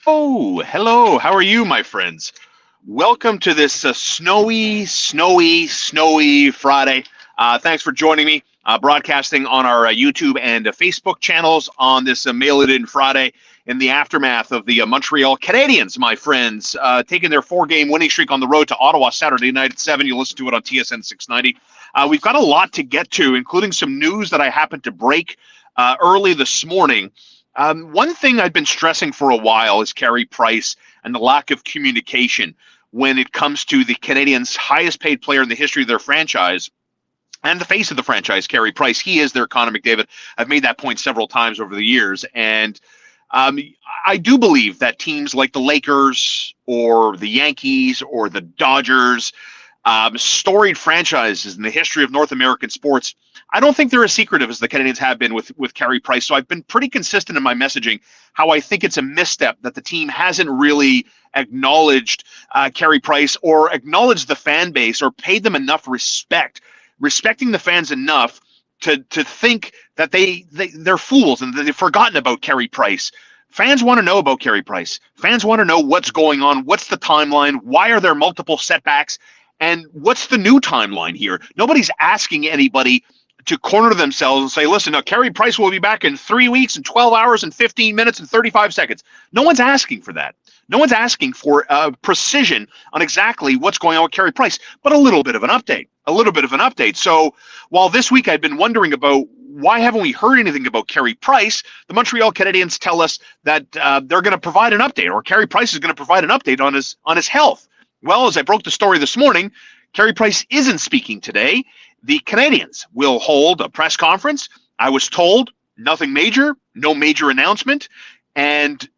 Oh, hello. How are you, my friends? Welcome to this snowy Friday. Thanks for joining me, broadcasting on our YouTube and Facebook channels on this Mail-It-In Friday in the aftermath of the Montreal Canadiens, my friends, taking their four-game winning streak on the road to Ottawa Saturday night at 7. You'll listen to it on TSN 690. We've got a lot to get to, including some news that I happened to break early this morning. One thing I've been stressing for a while is Carey Price and the lack of communication when it comes to the Canadiens' highest paid player in the history of their franchise and the face of the franchise, Carey Price. He is their Connor McDavid. I've made that point several times over the years. And I do believe that teams like the Lakers or the Yankees or the Dodgers, storied franchises in the history of North American sports, I don't think they're as secretive as the Canadiens have been with Carey Price. So I've been pretty consistent in my messaging how I think it's a misstep that the team hasn't really acknowledged Carey Price or acknowledged the fan base or paid them enough respect, respecting the fans enough to think that they're fools and that they've forgotten about Carey Price. Fans want to know about Carey Price. Fans want to know what's going on, what's the timeline, why are there multiple setbacks, and what's the new timeline here? Nobody's asking anybody to corner themselves and say, listen, now Carey Price will be back in 3 weeks and 12 hours and 15 minutes and 35 seconds. No one's asking for that. No one's asking for precision on exactly what's going on with Carey Price, but a little bit of an update. So while this week I've been wondering about why haven't we heard anything about Carey Price, the Montreal Canadiens tell us that they're going to provide an update, or Carey Price is going to provide an update on his health. Well, as I broke the story this morning, Carey Price isn't speaking today. The Canadiens will hold a press conference. I was told nothing major, no major announcement, and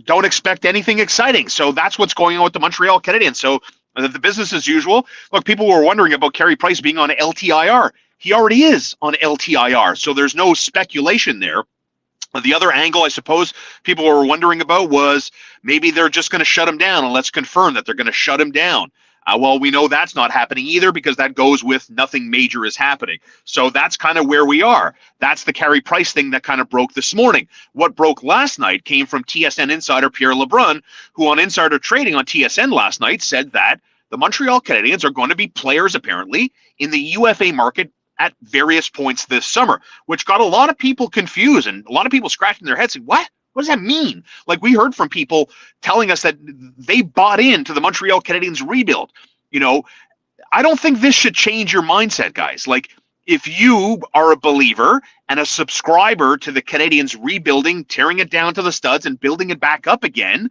don't expect anything exciting. So that's what's going on with the Montreal Canadiens. So the business as usual. Look, people were wondering about Carey Price being on LTIR. He already is on LTIR, so there's no speculation there. The other angle, I suppose, people were wondering about was maybe they're just going to shut him down, and let's confirm that they're going to shut him down. Well, we know that's not happening either because that goes with nothing major is happening. So that's kind of where we are. That's the Carey Price thing that kind of broke this morning. What broke last night came from TSN insider Pierre LeBrun, who on Insider Trading on TSN last night said that the Montreal Canadiens are going to be players, apparently, in the UFA market at various points this summer, which got a lot of people confused and a lot of people scratching their heads saying, what? What does that mean? Like, we heard from people telling us that they bought into the Montreal Canadiens rebuild. You know, I don't think this should change your mindset, guys. Like, if you are a believer and a subscriber to the Canadiens rebuilding, tearing it down to the studs and building it back up again,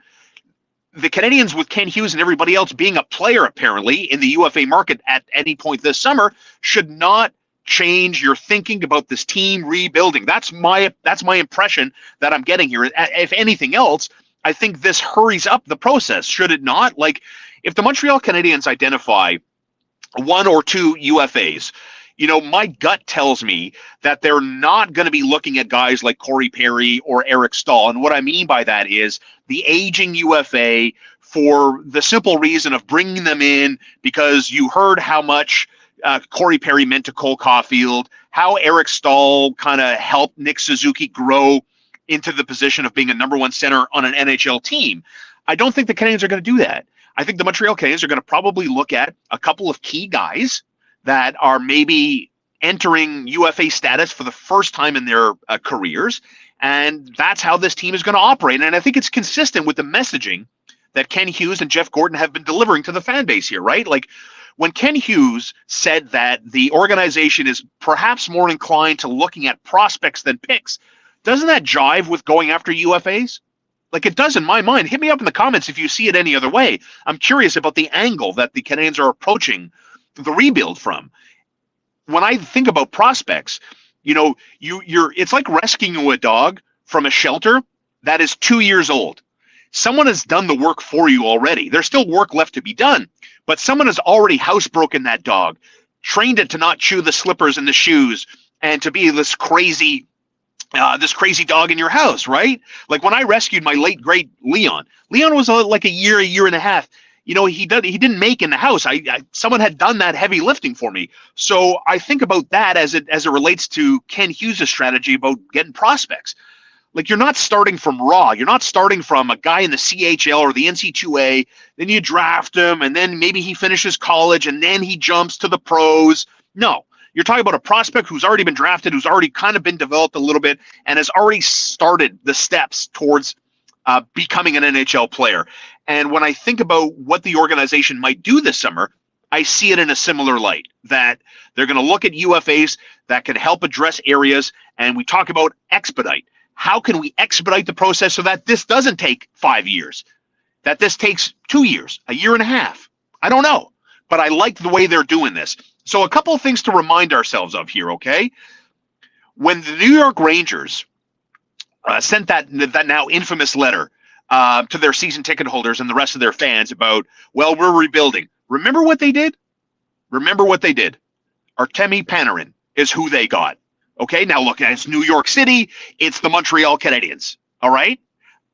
the Canadiens with Ken Hughes and everybody else being a player apparently in the UFA market at any point this summer should not change your thinking about this team rebuilding. That's my impression that I'm getting here. If anything else, I think this hurries up the process, should it not? Like, if the Montreal Canadiens identify one or two UFAs, you know, my gut tells me that they're not going to be looking at guys like Corey Perry or Eric Staal. And what I mean by that is the aging UFA, for the simple reason of bringing them in because you heard how much Corey Perry meant to Cole Caulfield, how Eric Staal kind of helped Nick Suzuki grow into the position of being a number one center on an NHL team. I don't think the Canadiens are going to do that. I think the Montreal Canadiens are going to probably look at a couple of key guys that are maybe entering UFA status for the first time in their careers, and that's how this team is going to operate. And I think it's consistent with the messaging that Ken Hughes and Jeff Gordon have been delivering to the fan base here, right? Like, when Ken Hughes said that the organization is perhaps more inclined to looking at prospects than picks, doesn't that jive with going after UFAs? Like, it does in my mind. Hit me up in the comments if you see it any other way. I'm curious about the angle that the Canadiens are approaching the rebuild from. When I think about prospects, you know, it's like rescuing a dog from a shelter that is 2 years old. Someone has done the work for you already. There's still work left to be done, but someone has already housebroken that dog, trained it to not chew the slippers and the shoes, and to be this crazy dog in your house, right? Like, when I rescued my late great Leon was like a year and a half. You know, he didn't make in the house. Someone had done that heavy lifting for me. So I think about that as it relates to Ken Hughes' strategy about getting prospects. Like, you're not starting from raw. You're not starting from a guy in the CHL or the NC2A. Then you draft him, and then maybe he finishes college, and then he jumps to the pros. No, you're talking about a prospect who's already been drafted, who's already kind of been developed a little bit, and has already started the steps towards becoming an NHL player. And when I think about what the organization might do this summer, I see it in a similar light, that they're going to look at UFAs that can help address areas, and we talk about expedite. How can we expedite the process so that this doesn't take 5 years, that this takes 2 years, a year and a half? I don't know, but I like the way they're doing this. So a couple of things to remind ourselves of here, okay? When the New York Rangers sent that now infamous letter to their season ticket holders and the rest of their fans about, well, we're rebuilding. Remember what they did? Remember what they did. Artemi Panarin is who they got. Okay, now look, it's New York City. It's the Montreal Canadiens. All right?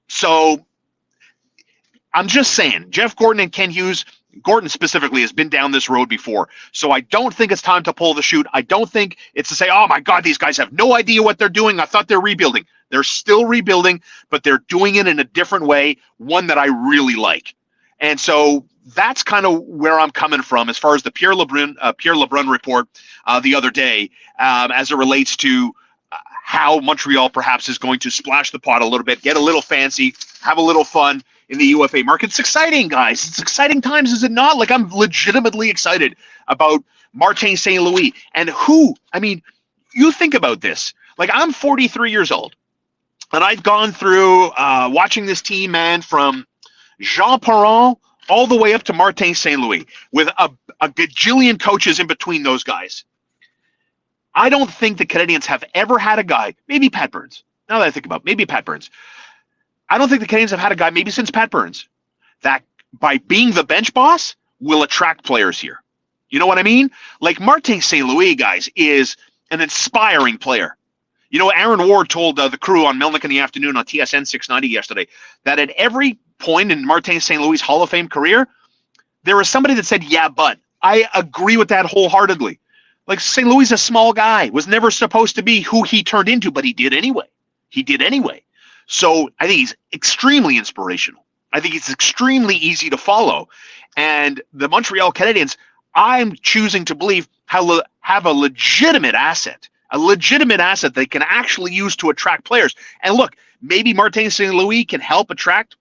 So I'm just saying, Jeff Gorton and Ken Hughes, Gorton specifically, has been down this road before. So I don't think it's time to pull the chute. I don't think it's to say, oh my God, these guys have no idea what they're doing. I thought they're rebuilding. They're still rebuilding, but they're doing it in a different way, one that I really like. And so that's kind of where I'm coming from as far as the Pierre LeBrun report the other day, as it relates to how Montreal perhaps is going to splash the pot a little bit, get a little fancy, have a little fun in the UFA market. It's exciting, guys. It's exciting times, is it not? Like, I'm legitimately excited about Martin St. Louis. And who, I mean, you think about this. Like, I'm 43 years old, and I've gone through watching this team, man, from Jean Perron all the way up to Martin St. Louis, with a gajillion coaches in between those guys. I don't think the Canadiens have ever had a guy, maybe Pat Burns, now that I think about it, maybe Pat Burns. I don't think the Canadiens have had a guy, maybe since Pat Burns, that by being the bench boss will attract players here. You know what I mean? Like, Martin St. Louis, guys, is an inspiring player. You know, Aaron Ward told the crew on Melnick in the Afternoon on TSN 690 yesterday that at every point in Martin St. Louis' Hall of Fame career, there was somebody that said, yeah, but. I agree with that wholeheartedly. Like, St. Louis is a small guy, was never supposed to be who he turned into, but he did anyway. He did anyway. So I think he's extremely inspirational. I think it's extremely easy to follow. And the Montreal Canadiens, I'm choosing to believe, have a legitimate asset they can actually use to attract players. And look, maybe Martin St. Louis can help attract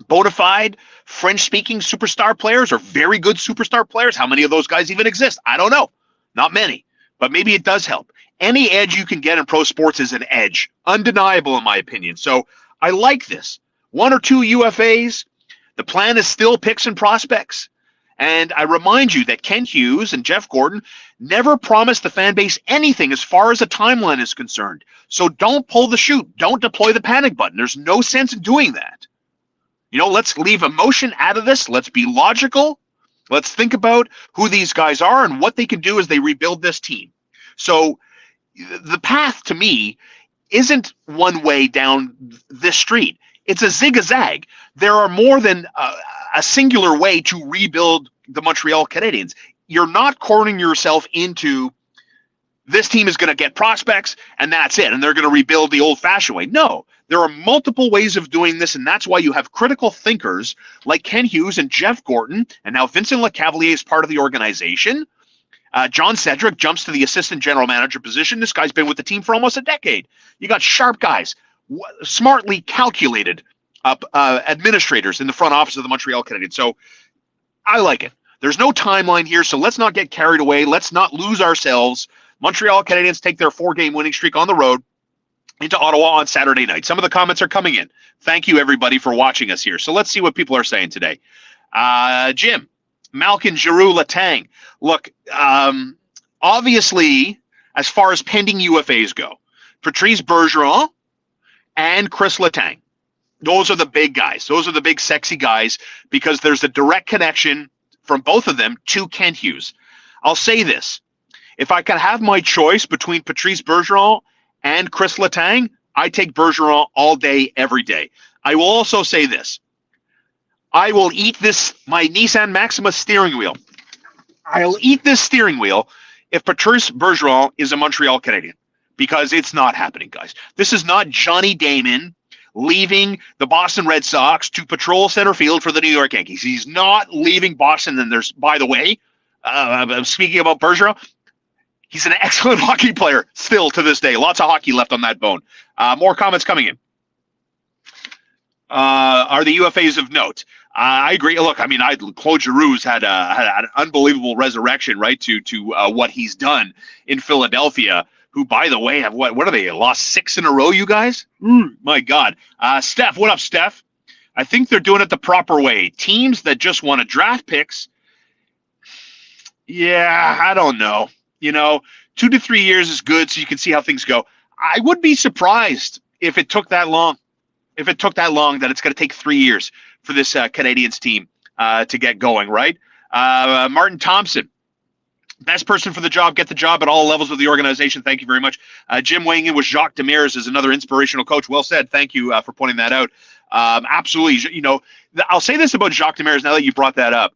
bona fide French-speaking superstar players or very good superstar players. How many of those guys even exist? I don't know. Not many, but maybe it does help. Any edge you can get in pro sports is an edge. Undeniable, in my opinion. So I like this. 1 or 2 UFAs. The plan is still picks and prospects. And I remind you that Ken Hughes and Jeff Gorton never promised the fan base anything as far as a timeline is concerned. So don't pull the chute. Don't deploy the panic button. There's no sense in doing that. You know, let's leave emotion out of this. Let's be logical. Let's think about who these guys are and what they can do as they rebuild this team. So the path, to me, isn't one way down this street. It's a zig-a-zag. There are more than a singular way to rebuild the Montreal Canadiens. You're not cornering yourself into this team is going to get prospects and that's it, and they're going to rebuild the old-fashioned way. No, there are multiple ways of doing this, and that's why you have critical thinkers like Ken Hughes and Jeff Gorton, and now Vincent Lecavalier is part of the organization. John Cedric jumps to the assistant general manager position. This guy's been with the team for almost a decade. You got sharp guys, smartly calculated administrators in the front office of the Montreal Canadiens. So I like it. There's no timeline here, so let's not get carried away. Let's not lose ourselves. Montreal Canadiens take their 4-game winning streak on the road into Ottawa on Saturday night. Some of the comments are coming in. Thank you, everybody, for watching us here. So let's see what people are saying today. Jim, Malkin, Giroux, Letang. Look, obviously, as far as pending UFAs go, Patrice Bergeron and Chris Letang. Those are the big guys. Those are the big sexy guys because there's a direct connection from both of them to Ken Hughes. I'll say this. If I can have my choice between Patrice Bergeron and Chris Letang, I take Bergeron all day, every day. I will also say this. I will eat my Nissan Maxima steering wheel. I'll eat this steering wheel if Patrice Bergeron is a Montreal Canadien. because it's not happening, guys. This is not Johnny Damon leaving the Boston Red Sox to patrol center field for the New York Yankees. He's not leaving Boston. And there's, by the way, speaking about Bergeron, he's an excellent hockey player still to this day. Lots of hockey left on that bone. More comments coming in. Are the UFAs of note? I agree. Look, I mean, Claude Giroux's had an unbelievable resurrection, right, to what he's done in Philadelphia. Who, by the way, have what are they? Lost 6 in a row, you guys? My God. Steph, what up, Steph? I think they're doing it the proper way. Teams that just want to draft picks, yeah, I don't know. 2 to 3 years is good, so you can see how things go. I would be surprised if it took that long. That it's going to take 3 years for this Canadiens team to get going, right? Martin Thompson. Best person for the job, get the job at all levels of the organization. Thank you very much. Jim weighing in with Jacques Demers is another inspirational coach. Well said. Thank you for pointing that out. Absolutely. I'll say this about Jacques Demers now that you brought that up.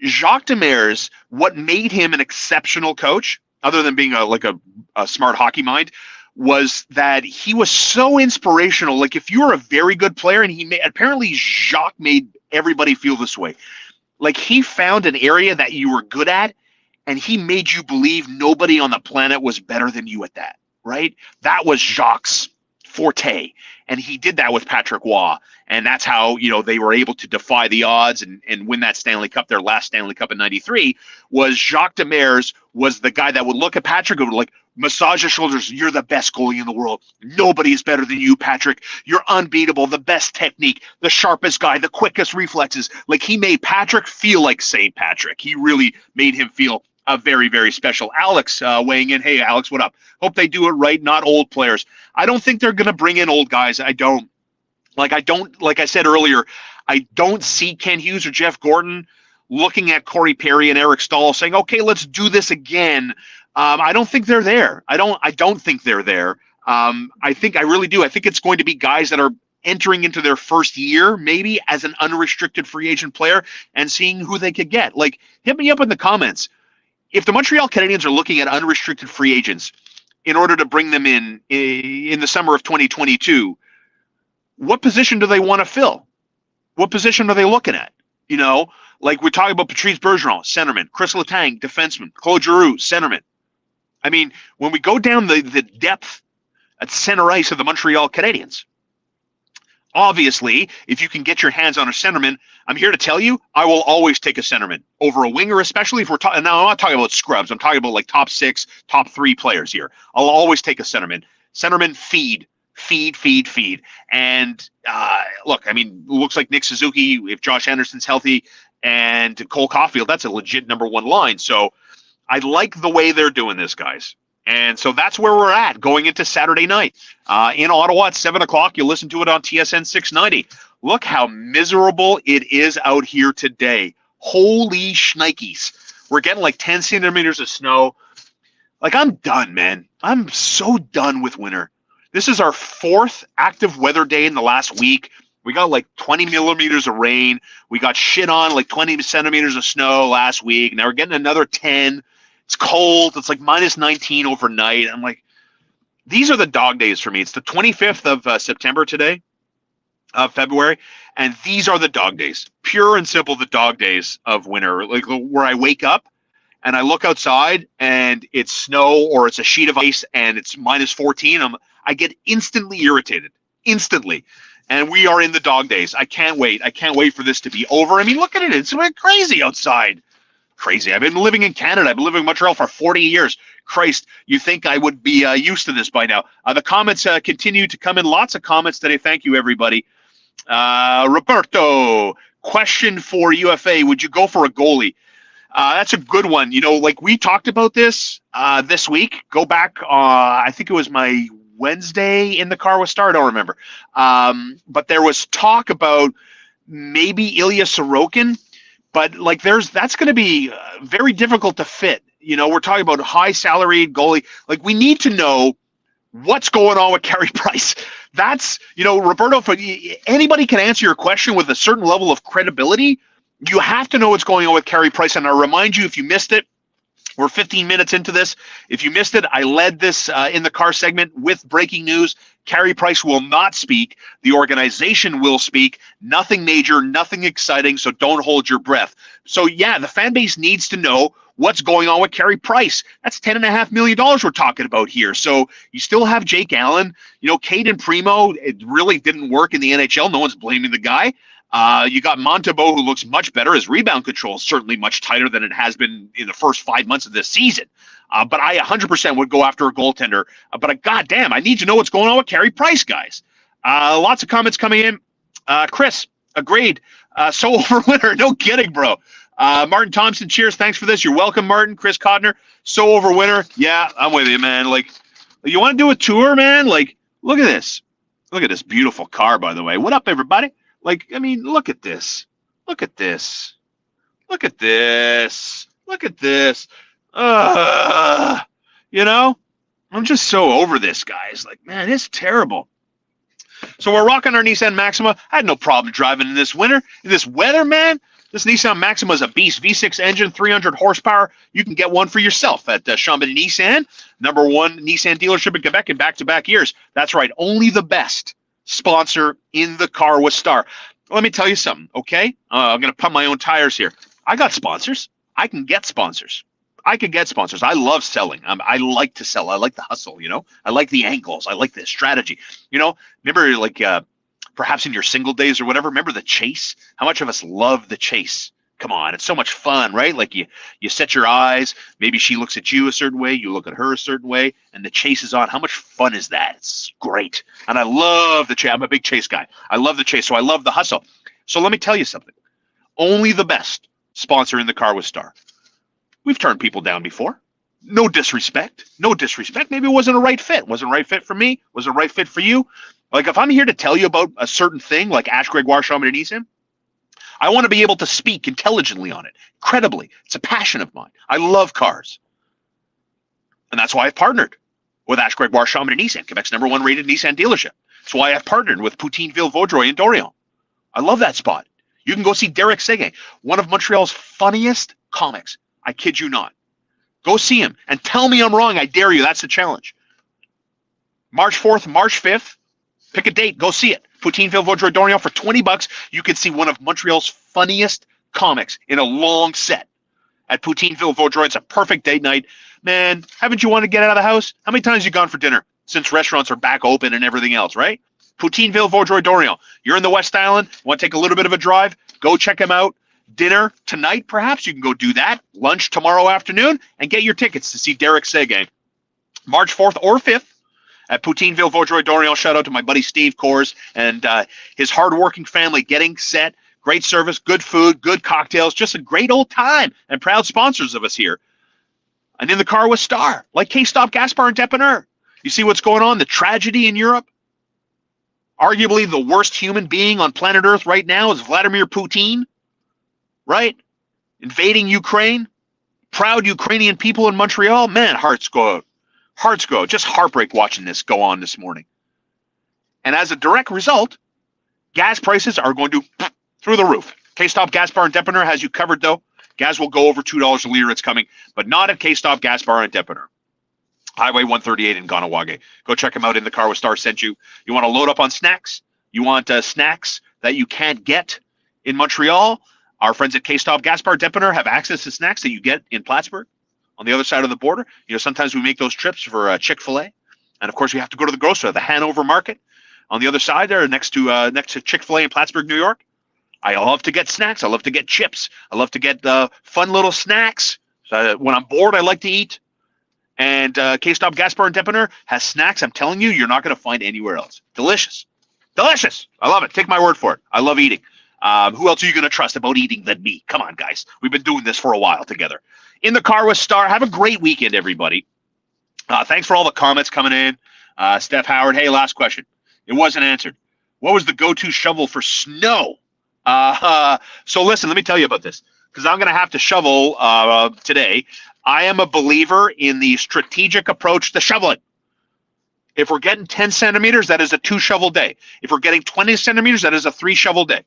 Jacques Demers, what made him an exceptional coach, other than being a smart hockey mind, was that he was so inspirational. Like, if you were a very good player, and apparently Jacques made everybody feel this way. Like, he found an area that you were good at, and he made you believe nobody on the planet was better than you at that, right? That was Jacques' forte. And he did that with Patrick Waugh. And that's how, they were able to defy the odds and win that Stanley Cup. Their last Stanley Cup in '93 was Jacques Demers was the guy that would look at Patrick and would massage his shoulders. You're the best goalie in the world. Nobody is better than you, Patrick. You're unbeatable, the best technique, the sharpest guy, the quickest reflexes. Like, he made Patrick feel like St. Patrick. He really made him feel very, very special. Alex weighing in. Hey, Alex, what up? Hope they do it right, not old players. I don't think they're going to bring in old guys. I don't. Like I said earlier, I don't see Ken Hughes or Jeff Gordon looking at Corey Perry and Eric Stahl saying, okay, let's do this again. I don't think they're there. I don't think they're there. I really do. I think it's going to be guys that are entering into their first year, maybe as an unrestricted free agent player, and seeing who they could get. Like, hit me up in the comments. If the Montreal Canadiens are looking at unrestricted free agents in order to bring them in the summer of 2022, what position do they want to fill? What position are they looking at? Like, we're talking about Patrice Bergeron, centerman, Chris Letang, defenseman, Claude Giroux, centerman. I mean, when we go down the depth at center ice of the Montreal Canadiens, obviously, if you can get your hands on a centerman, I'm here to tell you, I will always take a centerman over a winger, especially if we're talking. Now, I'm not talking about scrubs. I'm talking about like top 6, top 3 players here. I'll always take a centerman. Centerman feed. And look, I mean, looks like Nick Suzuki, if Josh Anderson's healthy, and Cole Caulfield, that's a legit number 1 line. So I like the way they're doing this, guys. And so that's where we're at going into Saturday night in Ottawa at 7 o'clock. You'll listen to it on TSN 690. Look how miserable it is out here today. Holy shnikes. We're getting like 10 centimeters of snow. Like, I'm done, man. I'm so done with winter. This is our 4th active weather day in the last week. We got like 20 millimeters of rain. We got shit on like 20 centimeters of snow last week. Now we're getting another 10. It's cold. It's like minus 19 overnight. I'm like, these are the dog days for me. It's the 25th of September today, of February, and these are the dog days. Pure and simple, the dog days of winter. Like, where I wake up and I look outside and it's snow or it's a sheet of ice and it's minus 14. I get instantly irritated. Instantly. And we are in the dog days. I can't wait. I can't wait for this to be over. I mean, look at it. It's crazy outside. Crazy. I've been living in Canada. I've been living in Montreal for 40 years. Christ, you think I would be used to this by now. The comments continue to come in. Lots of comments today. Thank you, everybody. Roberto, question for UFA. Would you go for a goalie? That's a good one. Like, we talked about this this week. Go back, I think it was my Wednesday in the car with Star. I don't remember. But there was talk about maybe Ilya Sorokin. But like, that's going to be very difficult to fit. We're talking about high salaried goalie. Like, we need to know what's going on with Carey Price. That's, Roberto, if anybody can answer your question with a certain level of credibility, you have to know what's going on with Carey Price. And I remind you, if you missed it, We're 15 minutes into this. If you missed it, I led this in the car segment with breaking news. Carey Price will not speak. The organization will speak. Nothing major, nothing exciting, so don't hold your breath. So, yeah, the fan base needs to know what's going on with Carey Price. That's $10.5 million we're talking about here. So you still have Jake Allen. You know, Caden Primo, it really didn't work in the NHL. No one's blaming the guy. You got Montembeault, who looks much better. His rebound control is certainly much tighter than it has been in the first 5 months of this season. But I 100% would go after a goaltender. But goddamn, I need to know what's going on with Carey Price, guys. Lots of comments coming in. Chris, agreed. So over winter. No kidding, bro. Martin Thompson, cheers. Thanks for this. You're welcome, Martin. Chris Codner, so over winter. Yeah, I'm with you, man. Like, you want to do a tour, man? Like, look at this. Look at this beautiful car, by the way. What up, everybody? Like, I mean, look at this. Look at this. Look at this. Look at this. You know, I'm just so over this, guys. Like, man, it's terrible. So we're rocking our Nissan Maxima. I had no problem driving in this winter. In this weather, man, this Nissan Maxima is a beast. V6 engine, 300 horsepower. You can get one for yourself at Chambly Nissan, #1 Nissan dealership in Quebec in back-to-back years. That's right, only the best sponsor in the car with Star. Let me tell you something, okay? I'm going to pump my own tires here. I got sponsors. I can get sponsors. I love selling. I like to sell. I like the hustle, you know? I like the angles. I like the strategy. You know, remember, like, perhaps in your single days or whatever, remember the chase? How much of us love the chase? Come on, it's so much fun, right? Like you set your eyes, maybe she looks at you a certain way, you look at her a certain way, and the chase is on. How much fun is that? It's great. And I love the chase. I'm a big chase guy. I love the chase, so I love the hustle. So let me tell you something. Only the best sponsor in the car with Star. We've turned people down before. No disrespect. No disrespect. Maybe it wasn't a right fit. Wasn't a right fit for me. Was a right fit for you. Like if I'm here to tell you about a certain thing, like Ash Gregoire Chambly Nissan, I want to be able to speak intelligently on it, credibly. It's a passion of mine. I love cars. And that's why I've partnered with Ash Gregoire Chambly Nissan, Quebec's #1 rated Nissan dealership. That's why I've partnered with Poutineville Vaudreuil in Dorion. I love that spot. You can go see Derek Seguin, one of Montreal's funniest comics. I kid you not. Go see him and tell me I'm wrong. I dare you. That's the challenge. March 4th, March 5th. Pick a date. Go see it. Poutineville Vaudreuil Dorion for $20. You can see one of Montreal's funniest comics in a long set at Poutineville Vaudreuil. It's a perfect date night. Man, haven't you wanted to get out of the house? How many times have you gone for dinner since restaurants are back open and everything else, right? Poutineville Vaudreuil Dorion. You're in the West Island. Want to take a little bit of a drive? Go check him out. Dinner tonight, perhaps. You can go do that. Lunch tomorrow afternoon and get your tickets to see Derek Seguin. March 4th or 5th. At Poutineville Vaudreuil Dorion. Shout out to my buddy Steve Kors and his hardworking family getting set. Great service, good food, good cocktails, just a great old time and proud sponsors of us here. And in the car with Star, like K-Stop, Gaspar, and Depanneur. You see what's going on? The tragedy in Europe? Arguably the worst human being on planet Earth right now is Vladimir Putin, right? Invading Ukraine. Proud Ukrainian people in Montreal. Man, hearts go out. Hearts go. Just heartbreak watching this go on this morning. And as a direct result, gas prices are going to through the roof. K-Stop, Gaspar, and Depanneur has you covered, though. Gas will go over $2 a liter. It's coming, but not at K-Stop, Gaspar, and Depanneur. Highway 138 in Ganawage. Go check them out. In the car with Star sent you. You want to load up on snacks? You want snacks that you can't get in Montreal? Our friends at K-Stop, Gaspar, Depanneur have access to snacks that you get in Plattsburgh. On the other side of the border, you know, sometimes we make those trips for Chick-fil-A, and of course we have to go to the grocery, the Hanover Market, on the other side there, next to Chick-fil-A in Plattsburgh, New York. I love to get snacks. I love to get chips. I love to get fun little snacks. So when I'm bored, I like to eat. And K-Stop, Gaspar, and Depanneur has snacks. I'm telling you, you're not going to find anywhere else. Delicious, delicious. I love it. Take my word for it. I love eating. Who else are you going to trust about eating than me? Come on, guys. We've been doing this for a while together. In the car with Star. Have a great weekend, everybody. Thanks for all the comments coming in. Steph Howard, hey, last question. It wasn't answered. What was the go-to shovel for snow? So listen, let me tell you about this, because I'm going to have to shovel today. I am a believer in the strategic approach to shoveling. If we're getting 10 centimeters, that is a 2-shovel day. If we're getting 20 centimeters, that is a 3-shovel day.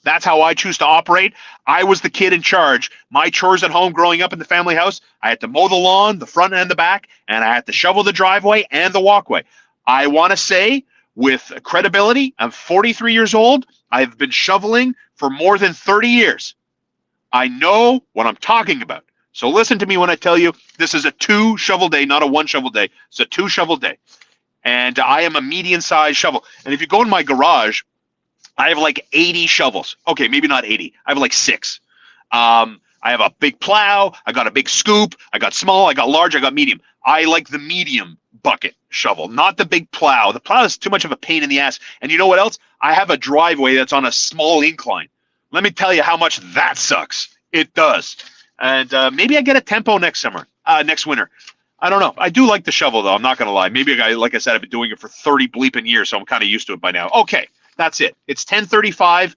That's how I choose to operate. I was the kid in charge. My chores at home growing up in the family house, I had to mow the lawn, the front and the back, and I had to shovel the driveway and the walkway. I want to say with credibility, I'm 43 years old. I've been shoveling for more than 30 years. I know what I'm talking about. So listen to me when I tell you this is a 2 shovel day, not a 1 shovel day. It's a 2 shovel day. And I am a medium-sized shovel. And if you go in my garage, I have like 80 shovels. Okay, maybe not 80. I have like 6. I have a big plow. I got a big scoop. I got small. I got large. I got medium. I like the medium bucket shovel, not the big plow. The plow is too much of a pain in the ass. And you know what else? I have a driveway that's on a small incline. Let me tell you how much that sucks. It does. And maybe I get a tempo next winter. I don't know. I do like the shovel, though. I'm not going to lie. Maybe, like I said, I've been doing it for 30 bleeping years, so I'm kind of used to it by now. Okay, that's it. It's 10:35.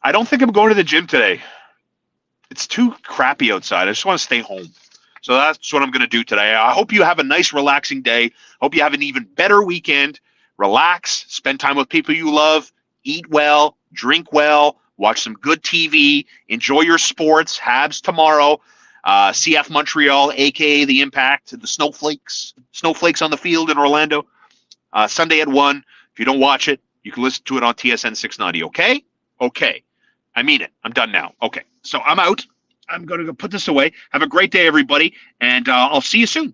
I don't think I'm going to the gym today. It's too crappy outside. I just want to stay home. So that's what I'm going to do today. I hope you have a nice, relaxing day. Hope you have an even better weekend. Relax. Spend time with people you love. Eat well. Drink well. Watch some good TV. Enjoy your sports. Habs tomorrow. CF Montreal, a.k.a. the Impact, the Snowflakes on the field in Orlando. Sunday at 1. If you don't watch it, you can listen to it on TSN 690, okay? Okay. I mean it. I'm done now. Okay. So I'm out. I'm going to go put this away. Have a great day, everybody, and I'll see you soon.